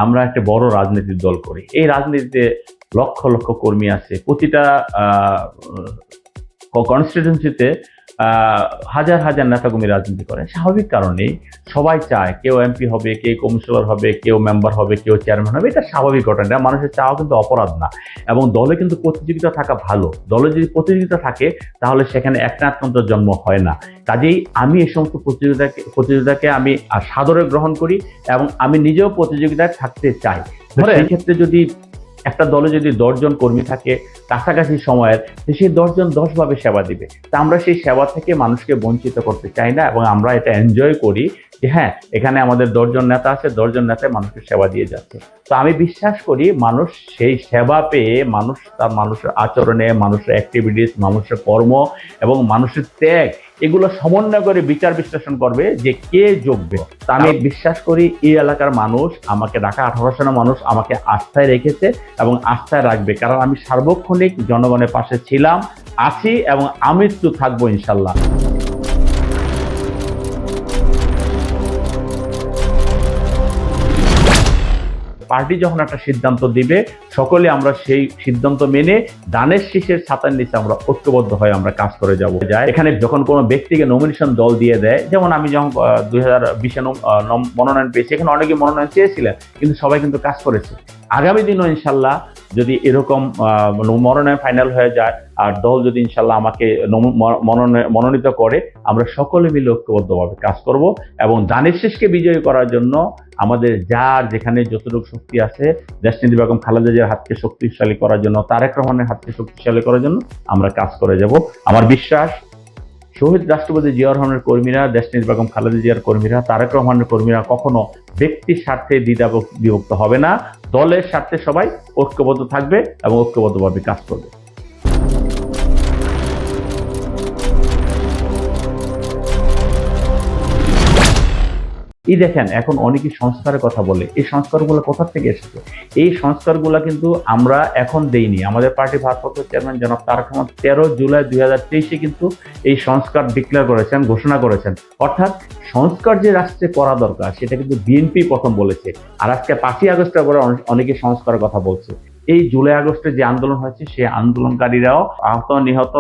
আমরা একটা বড় রাজনৈতিক দল করি। এই রাজনীতিতে লক্ষ লক্ষ কর্মী আছে, প্রতিটা কনস্টিটিউন্সিতে হাজার হাজার নেতাকর্মী রাজনীতি করে। স্বাভাবিক কারণেই সবাই চায় কেউ এমপি হবে, কেউ কমিশনার হবে, কেউ মেম্বার হবে, কেউ চেয়ারম্যান হবে। এটা স্বাভাবিক ঘটনা, মানুষের চাওয়া কিন্তু অপরাধ না। এবং দলে কিন্তু প্রতিযোগিতা থাকা ভালো। দলে যদি প্রতিযোগিতা থাকে তাহলে সেখানে একনায়কতন্ত্রের জন্ম হয় না। কাজেই আমি এই সমস্ত প্রতিযোগিতাকে আমি সাদরে গ্রহণ করি এবং আমি নিজেও প্রতিযোগিতায় থাকতে চাই। সেই ক্ষেত্রে যদি একটা দলে যদি 10 জন কর্মী থাকে কাছাকাছি সময়ের, সেই 10 জন 10 ভাবে সেবা দিবে। তা আমরা সেই সেবা থেকে মানুষকে বঞ্চিত করতে চাই না এবং আমরা এটা এনজয় করি যে হ্যাঁ, এখানে আমাদের 10 জন নেতা আছে, 10 জন নেতায় মানুষকে সেবা দিয়ে যাচ্ছে। তো আমি বিশ্বাস করি মানুষ সেই সেবা পেয়ে মানুষের আচরণে, মানুষের অ্যাক্টিভিটিস, মানুষের কর্ম এবং মানুষের ত্যাগ এগুলো সমন্বয় করে বিচার বিশ্লেষণ করবে যে কে যোগ্য। তা আমি বিশ্বাস করি এই এলাকার মানুষ আমাকে, ঢাকা 18 মানুষ আমাকে আস্থায় রেখেছে এবং আস্থায় রাখবে, কারণ আমি সার্বক্ষণিক জনগণের পাশে ছিলাম, আছি এবং আমি তো থাকবো ইনশাল্লাহ। পার্টি যখন একটা সিদ্ধান্ত দিবে সকলে আমরা সেই সিদ্ধান্ত মেনে ধানের শীষের ছাতার নিচে আমরা ঐক্যবদ্ধ হয়ে আমরা কাজ করে যাব। এখানে যখন কোনো ব্যক্তিকে নমিনেশন দল দিয়ে দেয়, যেমন আমি যখন 2020-এ মনোনয়ন পেয়েছি, এখানে অনেকে মনোনয়ন চেয়েছিলেন কিন্তু সবাই কিন্তু কাজ করেছে। আগামী দিনও ইনশাল্লাহ যদি এরকম মনোনয়ন ফাইনাল হয়ে যায় আর দল যদি ইনশাল্লাহ আমাকে মনোনীত করে, আমরা সকলে মিলে ঐক্যবদ্ধভাবে কাজ করব এবং ধানের শীষকে বিজয়ী করার জন্য আমাদের যার যেখানে যতটুকু শক্তি আছে, দেশনেত্রী বেগম খালেদা জিয়ার হাতকে শক্তিশালী করার জন্য, তারেক রহমানের হাতকে শক্তিশালী করার জন্য আমরা কাজ করে যাব। আমার বিশ্বাস শহীদ রাষ্ট্রপতি জিয়াউর রহমানের কর্মীরা, দেশনেত্রী বেগম খালেদা জিয়ার কর্মীরা, তারেক রহমানের কর্মীরা কখনো ব্যক্তির স্বার্থে বিভক্ত হবে না। দলের স্বার্থে সবাই ঐক্যবদ্ধ থাকবে এবং ঐক্যবদ্ধভাবে কাজ করবে। দেখেন, এখন অনেকেই সংস্কারের কথা বলে। এই সংস্কারগুলো কোথা থেকে এসেছে? এই সংস্কারগুলো কিন্তু আমরা এখন দেইনি। আমাদের পার্টির ভারপ্রাপ্ত চেয়ারম্যান জনাব তারেক রহমান 13 জুলাই 2023-এ কিন্তু এই সংস্কার ডিক্লেয়ার করেছেন, ঘোষণা করেছেন। অর্থাৎ সংস্কার যে রাষ্ট্রে করা দরকার সেটা কিন্তু বিএনপি প্রথম বলেছে। আর আজকে 5ই আগস্টের পরে অনেকে সংস্কারের কথা বলছে। এই জুলাই আগস্টে যে আন্দোলন হয়েছে সেই আন্দোলনকারীরাও আহত নিহত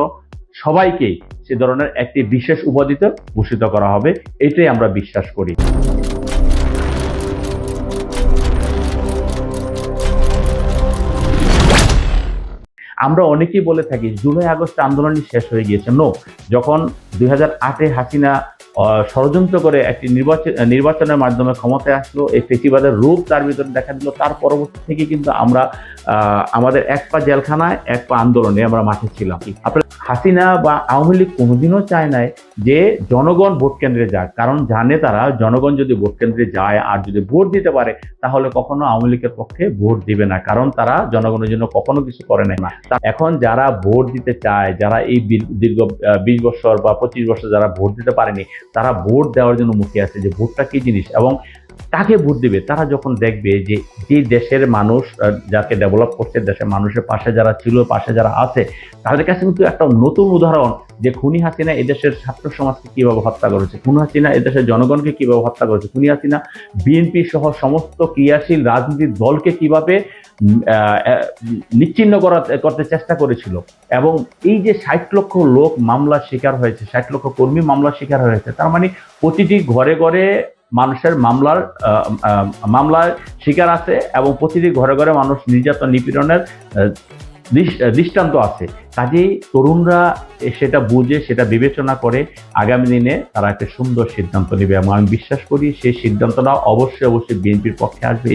সবাইকেই সে ধরনের একটি বিশেষ উপাধিতে ভূষিত করা হবে, এটাই আমরা বিশ্বাস করি। আমরা অনেকেই বলে থাকি জুলাই আগস্ট আন্দোলনই শেষ হয়ে গিয়েছে। নো, যখন 2008-এ হাসিনা ষড়যন্ত্র করে একটি নির্বাচনের মাধ্যমে ক্ষমতায় আসলো, এই ফেসিবাদের রূপ তার ভিতরে দেখা দিল, তার পরবর্তী থেকে কিন্তু আমরা আমাদের এক পা জেলখানায় এক পা আন্দোলনে আমরা মাঠে ছিলাম। আপনার হাসিনা বা আওয়ামী লীগ কোনোদিনও চায় নাই যে জনগণ ভোট কেন্দ্রে যাক, কারণ জানে তারা জনগণ যদি ভোট কেন্দ্রে যায় আর যদি ভোট দিতে পারে তাহলে কখনো আওয়ামী লীগের পক্ষে ভোট দিবে না, কারণ তারা জনগণের জন্য কখনো কিছু করে নাই। এখন যারা ভোট দিতে চায়, যারা এই দীর্ঘ 20 বছর বা 25 বছর যারা ভোট দিতে পারেনি, তারা ভোট দেওয়ার জন্য মুখে আছে যে ভোটটা কি জিনিস এবং কাকে ভোট দিবে। তারা যখন দেখবে যে দেশের মানুষ যাকে ডেভেলপ করছে, দেশের মানুষের পাশে যারা ছিল, পাশে যারা আছে, তাদের কাছে কিন্তু একটা নতুন উদাহরণ যে খুনি হাসিনা এদেশের ছাত্র সমাজকে কিভাবে হত্যা করেছে, খুনি হাসিনা এদেশের জনগণকে কিভাবে হত্যা করেছে, খুনি হাসিনা বিএনপি সহ সমস্ত ক্রিয়াশীল রাজনীতির দলকে কিভাবে নিচ্ছিন্ন করতে চেষ্টা করেছিল। এবং এই যে 60 লক্ষ লোক মামলার শিকার হয়েছে, 60 লক্ষ কর্মী মামলার শিকার হয়েছে, তার মানে প্রতিটি ঘরে ঘরে মানুষের মামলার শিকার আছে এবং প্রতিটি ঘরে ঘরে মানুষ নির্যাতন নিপীড়নের দৃষ্টান্ত আছে। কাজেই তরুণরা সেটা বুঝে, সেটা বিবেচনা করে আগামী দিনে তারা একটা সুন্দর সিদ্ধান্ত নেবে এবং আমি বিশ্বাস করি সেই সিদ্ধান্তটা অবশ্যই বিএনপির পক্ষে আসবে।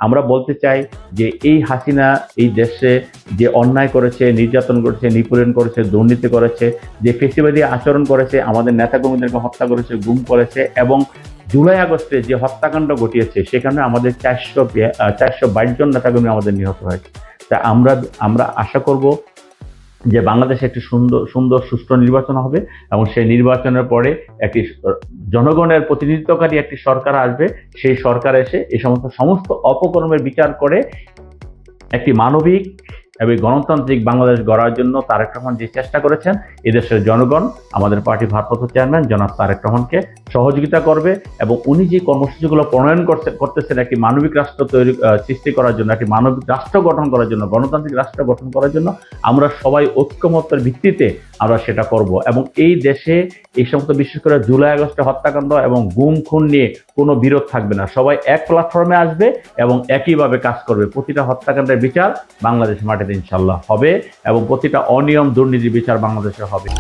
আমরা বলতে চাই যে এই হাসিনা এই দেশে যে অন্যায় করেছে, নির্যাতন করেছে, নিপীড়ন করেছে, দুর্নীতি করেছে, যে ফেসিবাদী আচরণ করেছে, আমাদের নেতাকর্মীদেরকে হত্যা করেছে, গুম করেছে এবং জুলাই আগস্টে যে হত্যাকাণ্ড ঘটিয়েছে সেখানে আমাদের 422 জন নেতাকর্মী আমাদের নিহত হয়েছে। তা আমরা আশা করব যে বাংলাদেশে একটি সুন্দর সুষ্ঠু নির্বাচন হবে এবং সেই নির্বাচনের পরে একটি জনগণের প্রতিনিধিত্বকারী একটি সরকার আসবে। সেই সরকার এসে এই সমস্ত অপকর্মের বিচার করে একটি মানবিক এবং গণতান্ত্রিক বাংলাদেশ গড়ার জন্য তারেক রহমান যে চেষ্টা করেছেন, এদেশের জনগণ আমাদের পার্টি ভারপ্রাপ্ত চেয়ারম্যান জনাব তারেক রহমানকে সহযোগিতা করবে এবং উনি যে কর্মসূচিগুলো প্রণয়ন করতেছেন একটি মানবিক রাষ্ট্র সৃষ্টি করার জন্য, একটি মানবিক রাষ্ট্র গঠন করার জন্য, গণতান্ত্রিক রাষ্ট্র গঠন করার জন্য আমরা সবাই ঐক্যমত্যের ভিত্তিতে আমরা সেটা করব। এবং এই দেশে এই সমস্ত বিশেষ করে জুলাই আগস্টে হত্যাকাণ্ড এবং গুম খুন নিয়ে কোনো বিরোধ থাকবে না, সবাই এক প্ল্যাটফর্মে আসবে এবং একইভাবে কাজ করবে। প্রতিটা হত্যাকাণ্ডের বিচার বাংলাদেশ মাটিতে ইনশাল্লাহ হবে এবং প্রতিটা অনিয়ম দুর্নীতির বিচার বাংলাদেশে হবে।